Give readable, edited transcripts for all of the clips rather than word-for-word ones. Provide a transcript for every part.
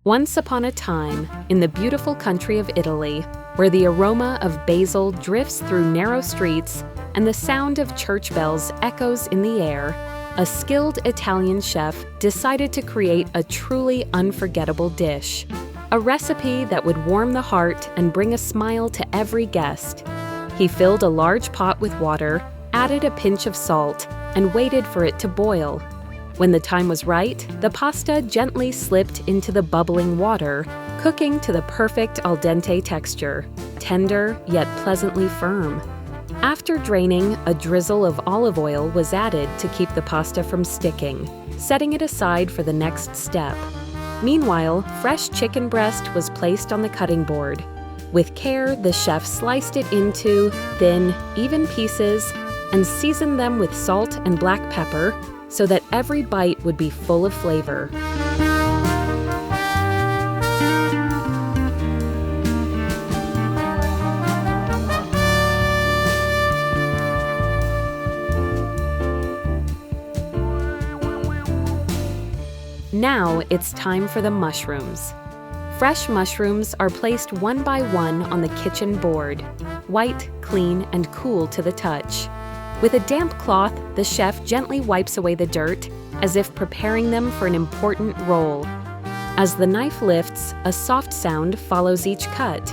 Once upon a time, in the beautiful country of Italy, where the aroma of basil drifts through narrow streets and the sound of church bells echoes in the air, a skilled Italian chef decided to create a truly unforgettable dish. A recipe that would warm the heart and bring a smile to every guest. He filled a large pot with water, added a pinch of salt, and waited for it to boil. When the time was right, the pasta gently slipped into the bubbling water, cooking to the perfect al dente texture, tender yet pleasantly firm. After draining, a drizzle of olive oil was added to keep the pasta from sticking, setting it aside for the next step. Meanwhile, fresh chicken breast was placed on the cutting board. With care, the chef sliced it into thin, even pieces and seasoned them with salt and black pepper so that every bite would be full of flavor. Now it's time for the mushrooms. Fresh mushrooms are placed one by one on the kitchen board, white, clean, and cool to the touch. With a damp cloth, the chef gently wipes away the dirt, as if preparing them for an important role. As the knife lifts, a soft sound follows each cut.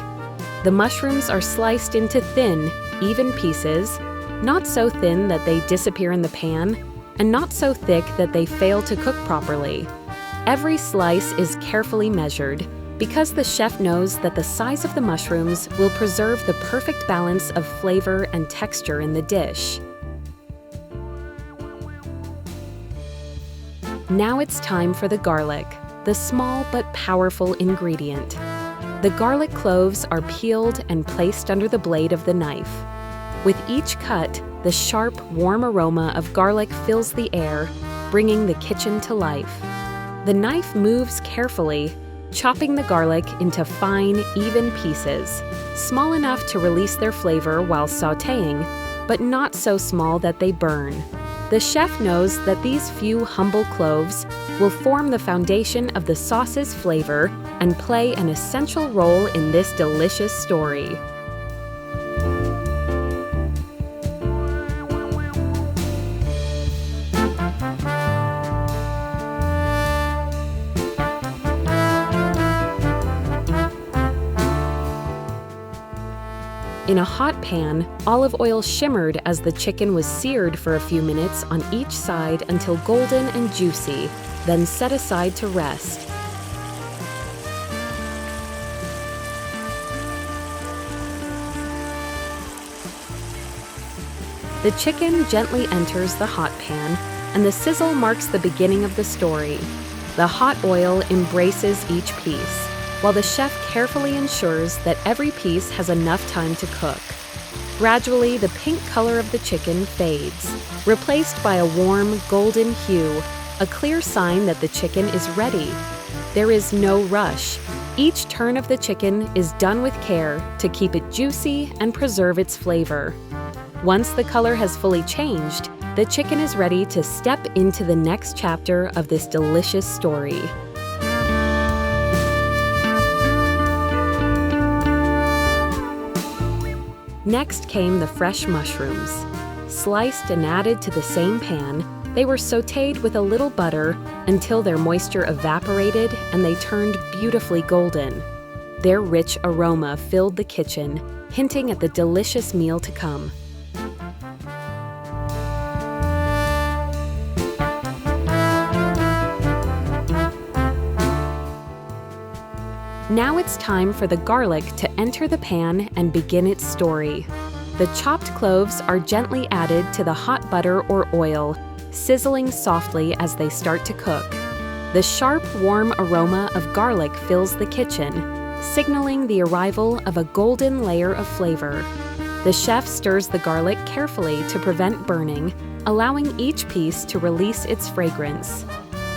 The mushrooms are sliced into thin, even pieces, not so thin that they disappear in the pan, and not so thick that they fail to cook properly. Every slice is carefully measured, because the chef knows that the size of the mushrooms will preserve the perfect balance of flavor and texture in the dish. Now it's time for the garlic, the small but powerful ingredient. The garlic cloves are peeled and placed under the blade of the knife. With each cut, the sharp, warm aroma of garlic fills the air, bringing the kitchen to life. The knife moves carefully, chopping the garlic into fine, even pieces, small enough to release their flavor while sautéing, but not so small that they burn. The chef knows that these few humble cloves will form the foundation of the sauce's flavor and play an essential role in this delicious story. In a hot pan, olive oil shimmered as the chicken was seared for a few minutes on each side until golden and juicy, then set aside to rest. The chicken gently enters the hot pan, and the sizzle marks the beginning of the story. The hot oil embraces each piece, while the chef carefully ensures that every piece has enough time to cook. Gradually, the pink color of the chicken fades, replaced by a warm, golden hue, a clear sign that the chicken is ready. There is no rush. Each turn of the chicken is done with care to keep it juicy and preserve its flavor. Once the color has fully changed, the chicken is ready to step into the next chapter of this delicious story. Next came the fresh mushrooms. Sliced and added to the same pan, they were sautéed with a little butter until their moisture evaporated and they turned beautifully golden. Their rich aroma filled the kitchen, hinting at the delicious meal to come. Now it's time for the garlic to enter the pan and begin its story. The chopped cloves are gently added to the hot butter or oil, sizzling softly as they start to cook. The sharp, warm aroma of garlic fills the kitchen, signaling the arrival of a golden layer of flavor. The chef stirs the garlic carefully to prevent burning, allowing each piece to release its fragrance.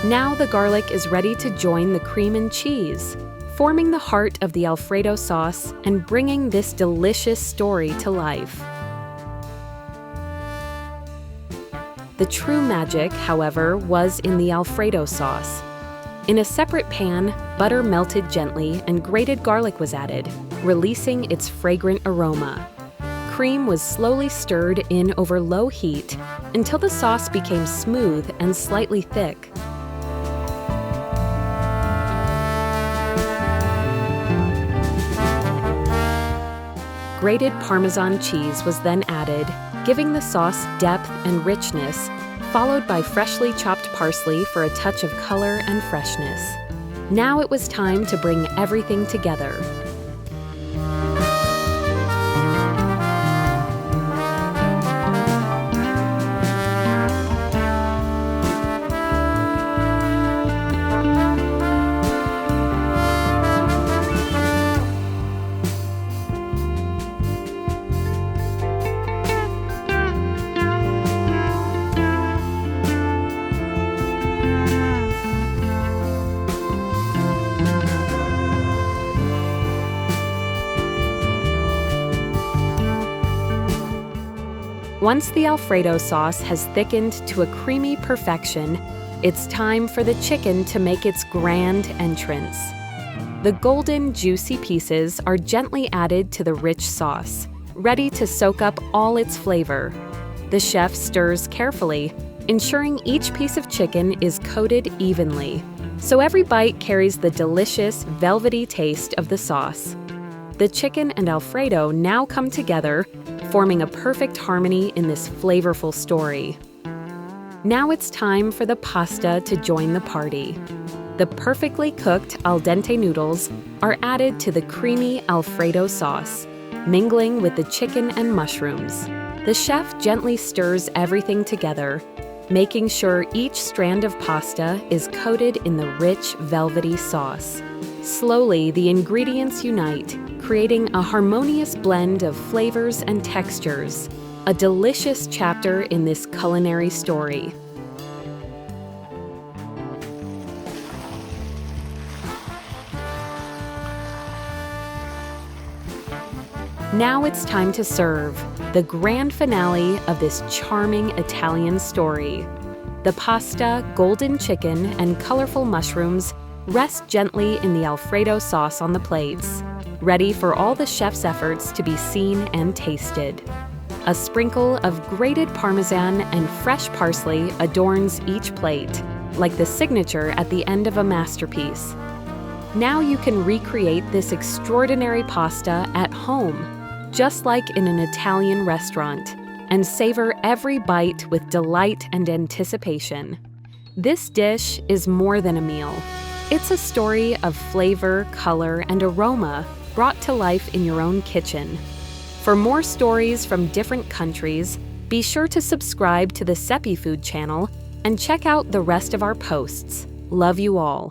Now the garlic is ready to join the cream and cheese, forming the heart of the Alfredo sauce and bringing this delicious story to life. The true magic, however, was in the Alfredo sauce. In a separate pan, butter melted gently and grated garlic was added, releasing its fragrant aroma. Cream was slowly stirred in over low heat until the sauce became smooth and slightly thick. Grated Parmesan cheese was then added, giving the sauce depth and richness, followed by freshly chopped parsley for a touch of color and freshness. Now it was time to bring everything together. Once the Alfredo sauce has thickened to a creamy perfection, it's time for the chicken to make its grand entrance. The golden, juicy pieces are gently added to the rich sauce, ready to soak up all its flavor. The chef stirs carefully, ensuring each piece of chicken is coated evenly, so every bite carries the delicious, velvety taste of the sauce. The chicken and Alfredo now come together, forming a perfect harmony in this flavorful story. Now it's time for the pasta to join the party. The perfectly cooked al dente noodles are added to the creamy Alfredo sauce, mingling with the chicken and mushrooms. The chef gently stirs everything together, making sure each strand of pasta is coated in the rich, velvety sauce. Slowly, the ingredients unite, creating a harmonious blend of flavors and textures, a delicious chapter in this culinary story. Now it's time to serve, the grand finale of this charming Italian story. The pasta, golden chicken, and colorful mushrooms rest gently in the Alfredo sauce on the plates, ready for all the chef's efforts to be seen and tasted. A sprinkle of grated Parmesan and fresh parsley adorns each plate, like the signature at the end of a masterpiece. Now you can recreate this extraordinary pasta at home, just like in an Italian restaurant, and savor every bite with delight and anticipation. This dish is more than a meal. It's a story of flavor, color, and aroma brought to life in your own kitchen. For more stories from different countries, be sure to subscribe to the Sepi Food channel and check out the rest of our posts. Love you all.